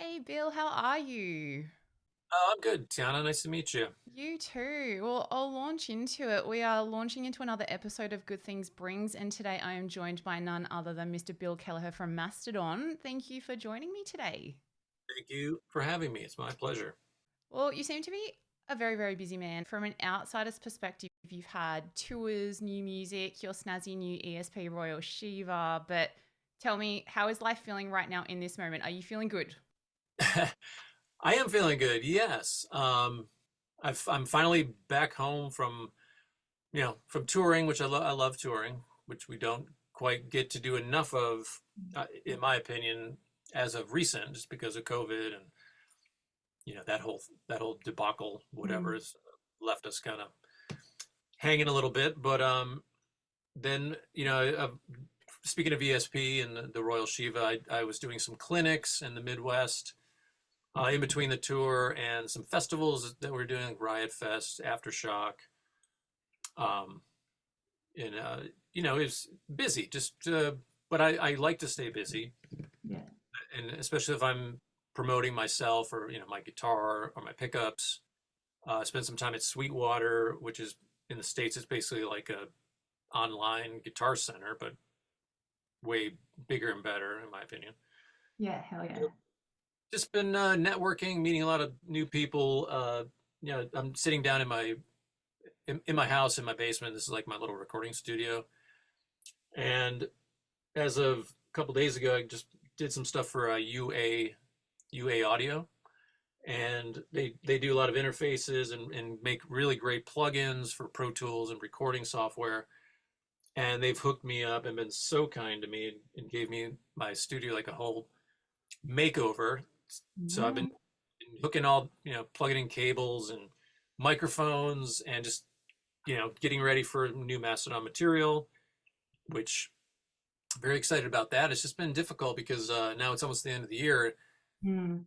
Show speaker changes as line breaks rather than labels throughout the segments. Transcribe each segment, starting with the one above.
Hey Bill, how are you?
Oh, I'm good, Tiana. Nice to meet you.
You too. Well, I'll launch into it. We are launching into another episode of Good Things Brings, and today I am joined by none other than Mr. Bill Kelleher from Mastodon. Thank you for joining me today.
Thank you for having me. It's my pleasure.
Well, you seem to be a very, very busy man. From an outsider's perspective, you've had tours, new music, your snazzy new ESP Royal Shiva. But tell me, how is life feeling right now in this moment? Are you feeling good?
I am feeling good. Yes. I'm finally back home from, from touring, which I love touring, which we don't quite get to do enough of, in my opinion, as of recent, just because of COVID and, that whole debacle, whatever,
Mm.
has left us kind of hanging a little bit. But then, speaking of ESP and the Royal Shiva, I was doing some clinics in the Midwest in between the tour and some festivals that we're doing, like Riot Fest, Aftershock. Um, and it's busy. But I like to stay busy,
Yeah.
and especially if I'm promoting myself or my guitar or my pickups. I spent some time at Sweetwater, which is in the States. It's basically like a online guitar center, but way bigger and better, in my opinion.
Yeah, hell yeah.
Just been networking, meeting a lot of new people. I'm sitting down in my house in my basement. This is like my little recording studio. And as of a couple days ago, I just did some stuff for UA Audio, and they do a lot of interfaces and make really great plugins for Pro Tools and recording software. And they've hooked me up and been so kind to me and gave me my studio like a whole makeover. So I've been
Mm.
hooking all, plugging in cables and microphones and just, getting ready for new Mastodon material, which I'm very excited about that. It's just been difficult because now it's almost the end of the year. And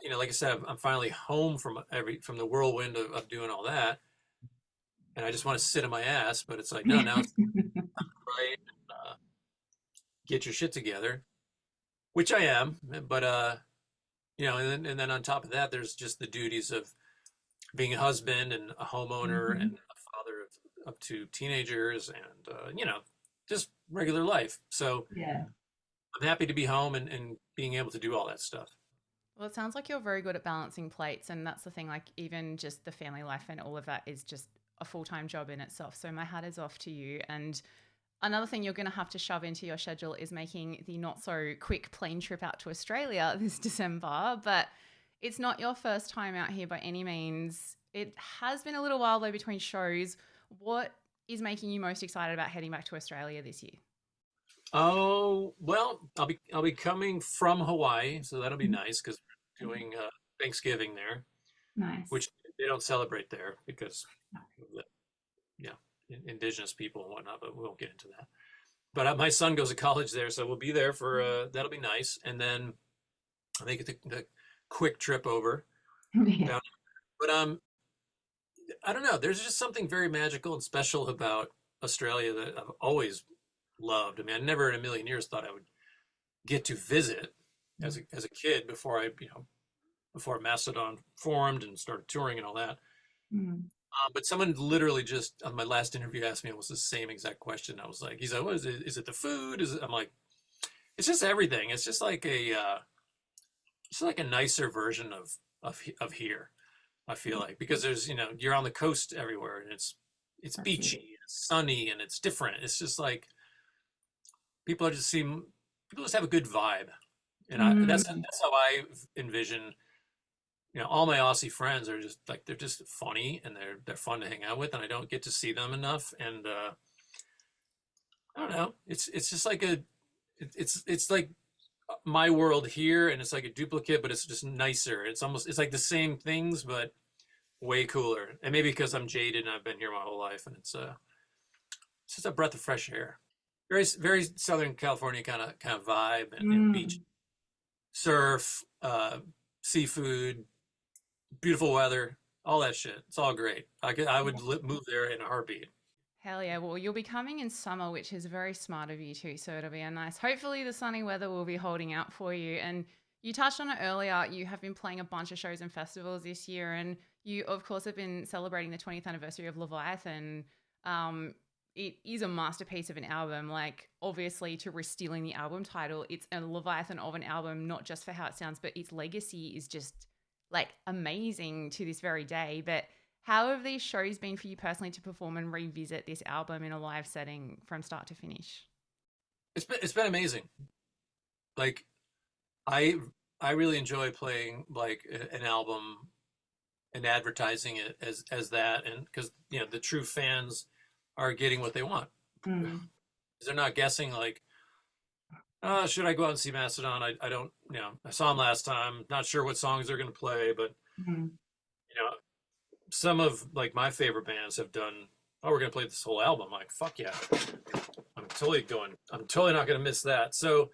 Mm.
like I said, I'm finally home from the whirlwind of doing all that. And I just want to sit on my ass, but it's like, no, now it's right. Uh, get your shit together, which I am. But, and then on top of that, there's just the duties of being a husband and a homeowner and
Mhm.
a father of two teenagers and just regular life. So
Yeah.
I'm happy to be home and being able to do all that stuff.
Well, it sounds like you're very good at balancing plates. And that's the thing, like, even just the family life and all of that is just a full time job in itself. So my hat is off to you. And another thing you're going to have to shove into your schedule is making the not so quick plane trip out to Australia this December. But it's not your first time out here by any means. It has been a little while though between shows. What is making you most excited about heading back to Australia this year?
Oh, well, I'll be coming from Hawaii, so that'll be
Mhm.
nice because we're doing Thanksgiving there,
Nice.
which they don't celebrate there because of the, yeah, indigenous people and whatnot, but we won't get into that. But my son goes to college there, so we'll be there for that'll be nice. And then I think the quick trip over
Yeah.
down. But I don't know. There's just something very magical and special about Australia that I've always loved. I mean, I never in a million years thought I would get to visit as a kid before before Mastodon formed and started touring and all that.
Mm.
But someone literally just on my last interview asked me almost the same exact question. I was like, he's like, what is it? Is it the food? Is it? I'm like, it's just everything. It's just like a nicer version of here. I feel like because there's you're on the coast everywhere and it's
That's
beachy,
it.
it's sunny, and it's different. It's just like people are just seem people just have a good vibe, and
Mm.
that's how I envision. All my Aussie friends are just like they're just funny and they're fun to hang out with, and I don't get to see them enough. And I don't know, it's just like it's like my world here, and it's like a duplicate, but it's just nicer. It's like the same things, but way cooler. And maybe because I'm jaded and I've been here my whole life, and it's just a breath of fresh air. Very very Southern California kind of vibe and beach,
Mm.
surf, seafood, beautiful weather, all that shit. It's all great. I would move there in a heartbeat.
Hell yeah. Well, you'll be coming in summer, which is very smart of you too. So it'll be a nice, hopefully, the sunny weather will be holding out for you. And You touched on it earlier. You have been playing a bunch of shows and festivals this year, and you, of course, have been celebrating the 20th anniversary of Leviathan. It is a masterpiece of an album. Like, obviously, to risk stealing the album title, it's a Leviathan of an album, not just for how it sounds, but its legacy is just like amazing to this very day. But how have these shows been for you personally to perform and revisit this album in a live setting from start to finish?
It's been amazing. Like I I really enjoy playing like an album and advertising it as that, and because the true fans are getting what they want.
Mm.
They're not guessing like, should I go out and see Mastodon? I don't, I saw them last time. Not sure what songs they're going to play, but
Mm.
you know, some of like my favorite bands have done. Oh, we're going to play this whole album. I'm like, fuck yeah, I'm totally going. I'm totally not going to miss that. So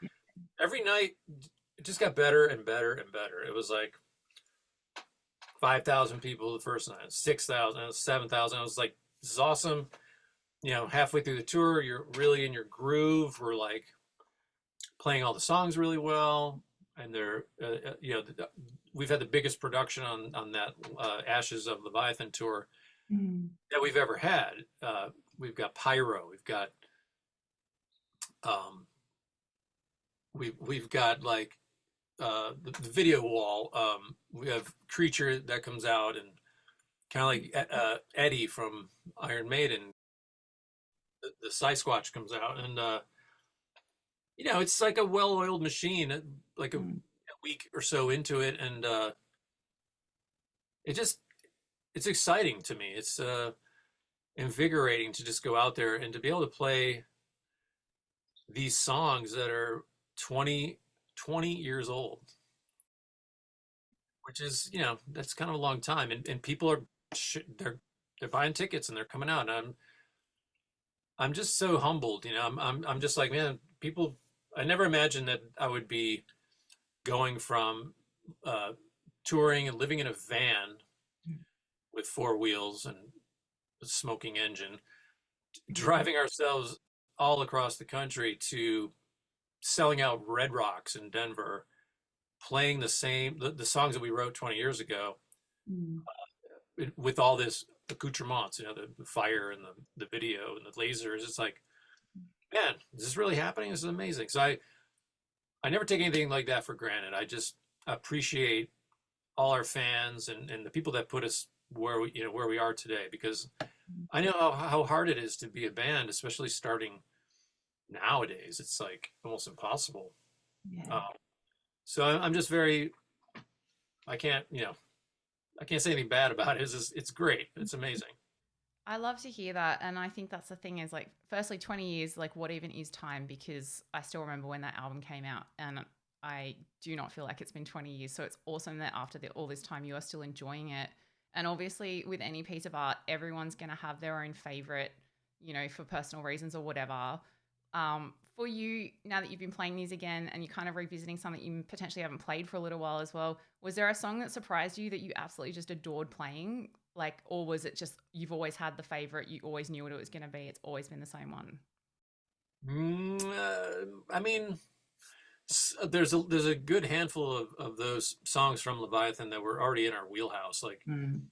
every night it just got better and better and better. It was like 5,000 people the first night, 6,000, 7,000. I was like, this is awesome. Halfway through the tour, you're really in your groove. We're like playing all the songs really well, and we've had the biggest production on that Ashes of Leviathan tour
Mm.
that we've ever had. We've got pyro, um, we've got like the video wall. We have Creature that comes out, and kind of like Eddie from Iron Maiden. The Sasquatch comes out, and it's like a well-oiled machine. Like a
Mm.
week or so into it, and it's exciting to me. It's invigorating to just go out there and to be able to play these songs that are 20 years old, which is, that's kind of a long time. And people are, they're buying tickets and they're coming out. And I'm just so humbled, I'm just like, man, people, I never imagined that I would be going from touring and living in a van with four wheels and a smoking engine, driving ourselves all across the country, to selling out Red Rocks in Denver, playing the songs that we wrote 20 years ago,
Mm.
with all this accoutrements, the fire and the video and the lasers. It's like, man, is this really happening? This is amazing. So I never take anything like that for granted. I just appreciate all our fans and the people that put us where we are today, because I know how hard it is to be a band, especially starting nowadays. It's like almost impossible.
Yeah.
So I'm just very, I can't say anything bad about it. It's great. It's amazing.
I love to hear that. And I think that's the thing is like, firstly, 20 years, like what even is time? Because I still remember when that album came out, and I do not feel like it's been 20 years. So it's awesome that after all this time, you are still enjoying it. And obviously with any piece of art, everyone's going to have their own favorite, for personal reasons or whatever. For you, now that you've been playing these again and you're kind of revisiting something you potentially haven't played for a little while as well, was there a song that surprised you that you absolutely just adored playing? Like, or was it just you've always had the favorite, you always knew what it was going to be, it's always been the same one?
I mean, there's a good handful of those songs from Leviathan that were already in our wheelhouse. Like,
Mm.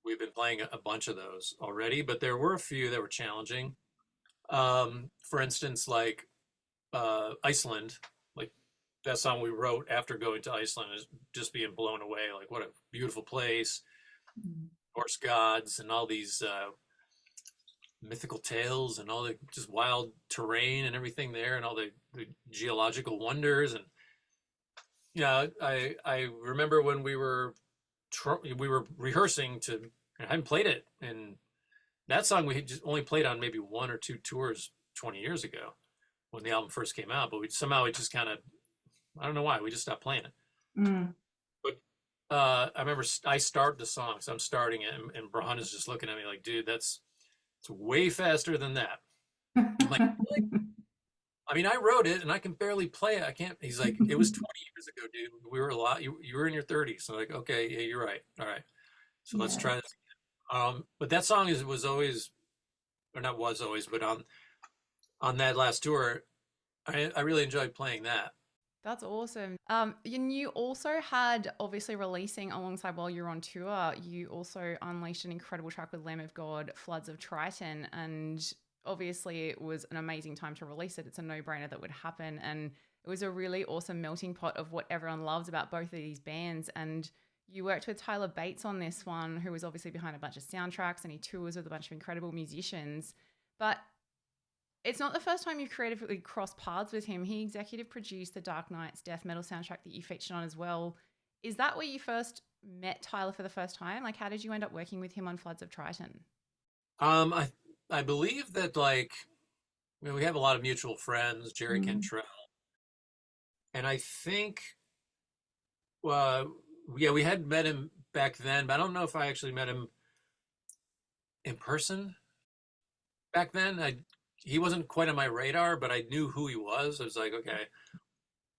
we've been playing a bunch of those already, but there were a few that were challenging. For instance, like Iceland, like that song we wrote after going to Iceland, is just being blown away. Like, what a beautiful place,
Mm.
Norse gods, and all these mythical tales, and all the just wild terrain and everything there, and all the geological wonders. And I remember when we were rehearsing to, I hadn't played it, and that song we had just only played on maybe one or two tours 20 years ago when the album first came out, but it just kind of, I don't know why, we just stopped playing it.
Mm.
But I remember I start the song, so I'm starting it, and Brahan is just looking at me like, dude, it's way faster than that. I'm like, really? I mean, I wrote it and I can barely play it. I can't. He's like, it was 20 years ago, dude. We were a lot. You were in your 30s. So like, okay, yeah, you're right. All right. So let's
Yeah.
try this. But that song was always, or not was always, but on that last tour, I really enjoyed playing that.
That's awesome. And you also had, obviously releasing alongside while you were on tour, you also unleashed an incredible track with Lamb of God, Floods of Triton. And obviously it was an amazing time to release it. It's a no-brainer that would happen. And it was a really awesome melting pot of what everyone loves about both of these bands. And you worked with Tyler Bates on this one, who was obviously behind a bunch of soundtracks, and he tours with a bunch of incredible musicians. But it's not the first time you've creatively crossed paths with him. He executive produced the Dark Knight's death metal soundtrack that you featured on as well. Is that where you first met Tyler for the first time? Like, how did you end up working with him on Floods of Triton?
I believe that we have a lot of mutual friends, Jerry Cantrell, and I think yeah, we had met him back then, but I don't know if I actually met him in person back then. He wasn't quite on my radar, but I knew who he was. I was like, okay,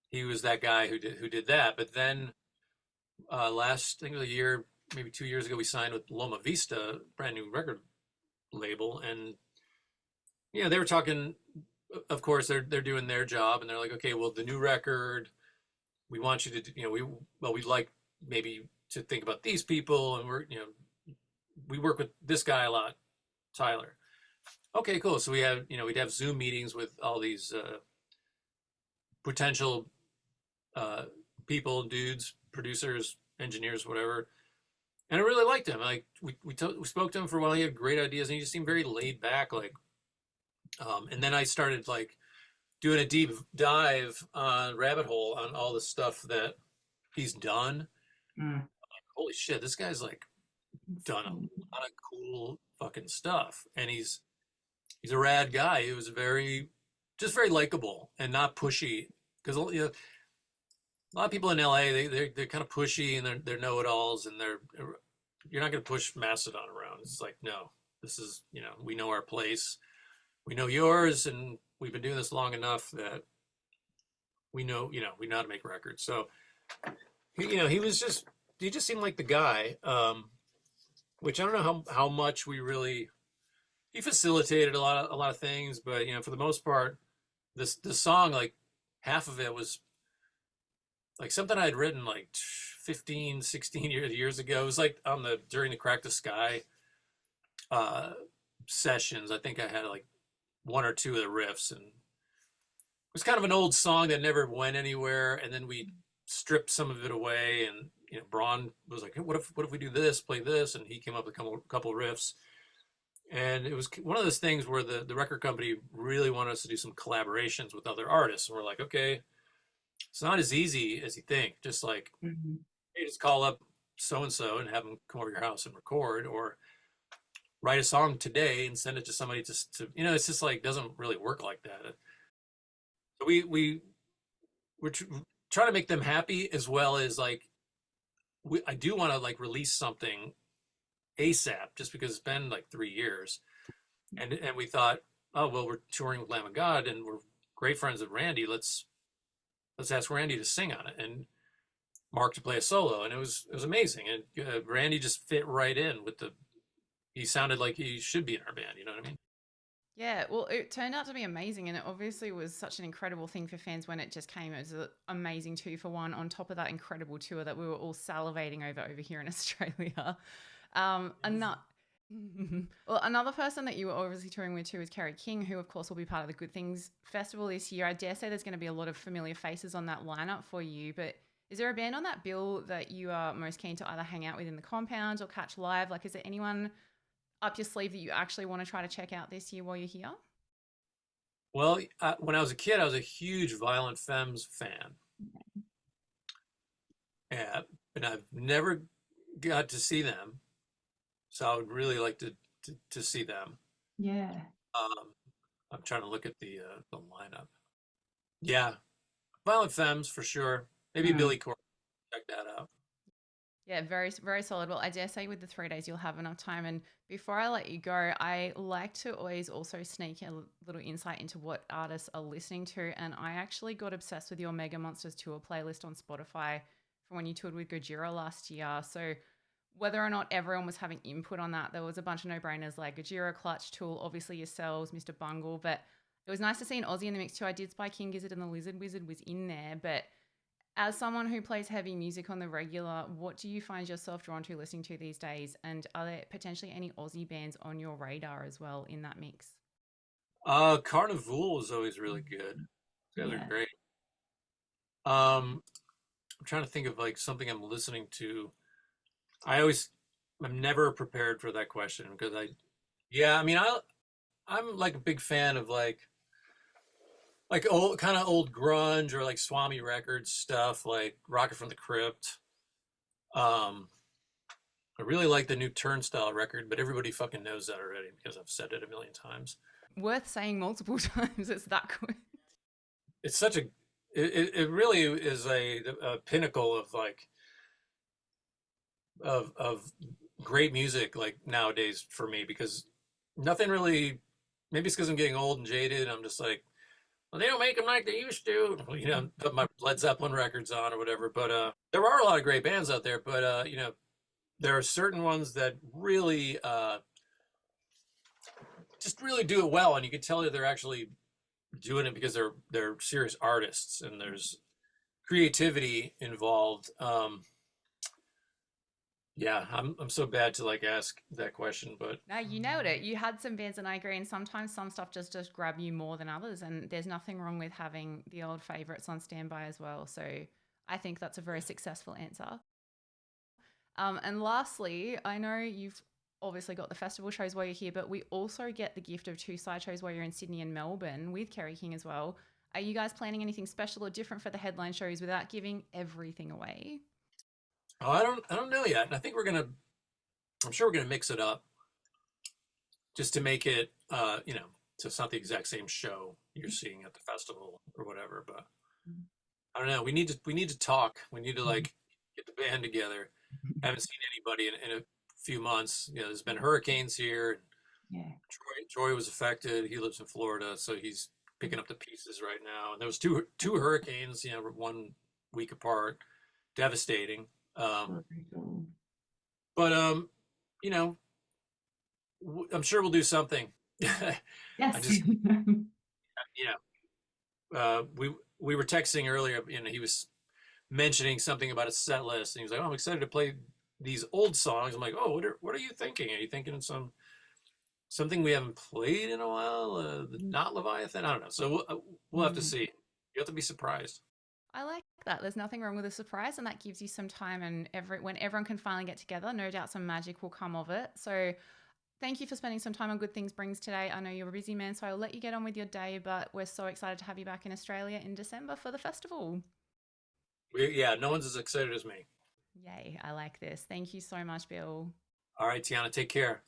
he was that guy who did that. But then last, I think it was a year, maybe 2 years ago, we signed with Loma Vista, brand new record label, and they were talking. Of course, they're doing their job, and they're like, okay, well, the new record, we want you to, we'd like maybe to think about these people, and we work with this guy a lot, Tyler. Okay, cool. So we'd have Zoom meetings with all these potential people, dudes, producers, engineers, whatever. And I really liked him. Like we spoke to him for a while. He had great ideas, and he just seemed very laid back. And then I started doing a deep dive on rabbit hole on all the stuff that he's done. Holy shit, this guy's done a lot of cool fucking stuff, and he's a rad guy. He was very likable and not pushy. Because a lot of people in LA, they're kind of pushy, and they're know-it-alls, and you're not going to push Mastodon around. It's like, no, this is, we know our place, we know yours, and we've been doing this long enough that we know how to make records. So he just seemed like the guy, which I don't know how much he facilitated a lot of things, but for the most part, the song, half of it was something I had written 15, 16 years ago. It was during the Crack the Sky sessions. I think I had one or two of the riffs, and it was kind of an old song that never went anywhere. And then we stripped some of it away, and Braun was like, hey, what if we do this, play this? And he came up with a couple riffs. And it was one of those things where the record company really wanted us to do some collaborations with other artists. And we're like, okay, it's not as easy as you think. Just hey, just call up so-and-so and have them come over your house and record, or write a song today and send it to somebody to it's just doesn't really work like that. So we're trying to make them happy, as well as I do want to release something ASAP, just because it's been 3 years, and we thought, oh well, we're touring with Lamb of God, and we're great friends with Randy. Let's ask Randy to sing on it, and Mark to play a solo, and it was amazing. And Randy just fit right in with he sounded like he should be in our band. You know what I mean?
Yeah, well, it turned out to be amazing, and it obviously was such an incredible thing for fans when it just came. It was an amazing 2-for-1 on top of that incredible tour that we were all salivating over here in Australia. Another person that you were obviously touring with too is Kerry King, who of course will be part of the Good Things Festival this year. I dare say there's going to be a lot of familiar faces on that lineup for you, but is there a band on that bill that you are most keen to either hang out with in the compound or catch live? Is there anyone up your sleeve that you actually want to try to check out this year while you're here?
Well, when I was a kid, I was a huge Violent Femmes fan. Yeah, and I've never got to see them, so I would really like to see them.
Yeah.
I'm trying to look at the lineup. Yeah, Violent Femmes for sure. Maybe Billy Corgan. Check that out.
Yeah, very, very solid. Well, I dare say with the 3 days, you'll have enough time. And before I let you go, I like to always also sneak a little insight into what artists are listening to. And I actually got obsessed with your Mega Monsters tour playlist on Spotify from when you toured with Gojira last year. So whether or not everyone was having input on that, there was a bunch of no-brainers like Gojira, Clutch, Tool, obviously yourselves, Mr. Bungle. But it was nice to see an Aussie in the mix too. I did spy King Gizzard and the Lizard Wizard was in there. But As someone who plays heavy music on the regular, what do you find yourself drawn to listening to these days? And are there potentially any Aussie bands on your radar as well in that mix?
Carnival is always really good. These guys are
Yeah.
great. I'm trying to think of like something I'm listening to. I'm never prepared for that question because yeah, I mean, I'm like a big fan of like old kind of old grunge or like Swami Records stuff, like Rocket from the Crypt. Um, I really like the new Turnstile record, but everybody fucking knows that already because I've said it a million times.
Worth saying multiple times. It's that good.
It's such a it really is a pinnacle of like of great music like nowadays for me because nothing really. Maybe it's because I'm getting old and jaded. I'm just like, well, they don't make them like they used to. Well, you know, put my Led Zeppelin records on or whatever. But there are a lot of great bands out there. But you know, there are certain ones that really just really do it well, and you can tell that they're actually doing it because they're serious artists and there's creativity involved. Yeah, I'm so bad to like ask that question, but
No, you nailed it. You had some bands, and I agree. And sometimes some stuff just grab you more than others, and there's nothing wrong with having the old favorites on standby as well. So I think that's a very successful answer. And lastly, I know you've obviously got the festival shows while you're here, but we also get the gift of two side shows while you're in Sydney and Melbourne with Kerry King as well. Are you guys planning anything special or different for the headline shows without giving everything away?
oh, I don't know yet. And I think I'm sure we're gonna mix it up just to make it, you know, so it's not the exact same show you're seeing at the festival or whatever. But I don't know. We need to talk. We need to like get the band together. I haven't seen anybody in a few months. You know, there's been hurricanes here.
Yeah.
Troy was affected. He lives in Florida, so he's picking up the pieces right now. And there was two hurricanes, you know, 1 week apart, devastating. Um,
Very cool.
but you know, I'm sure we'll do something. I
Yes.
just, you know, we were texting earlier. You know, he was mentioning something about a set list, and he was like, "Oh, I'm excited to play these old songs." I'm like, "Oh, what are you thinking? Are you thinking of something we haven't played in a while? Not Leviathan? I don't know." So we'll have to see. You have to be surprised.
I like that. There's nothing wrong with a surprise, and that gives you some time. And when everyone can finally get together, no doubt some magic will come of it. So, thank you for spending some time on Good Things Brings today. I know you're a busy man, so I'll let you get on with your day. But we're so excited to have you back in Australia in December for the festival.
Yeah, no one's as excited as me.
Yay! I like this. Thank you so much, Bill.
All right, Tiana, take care.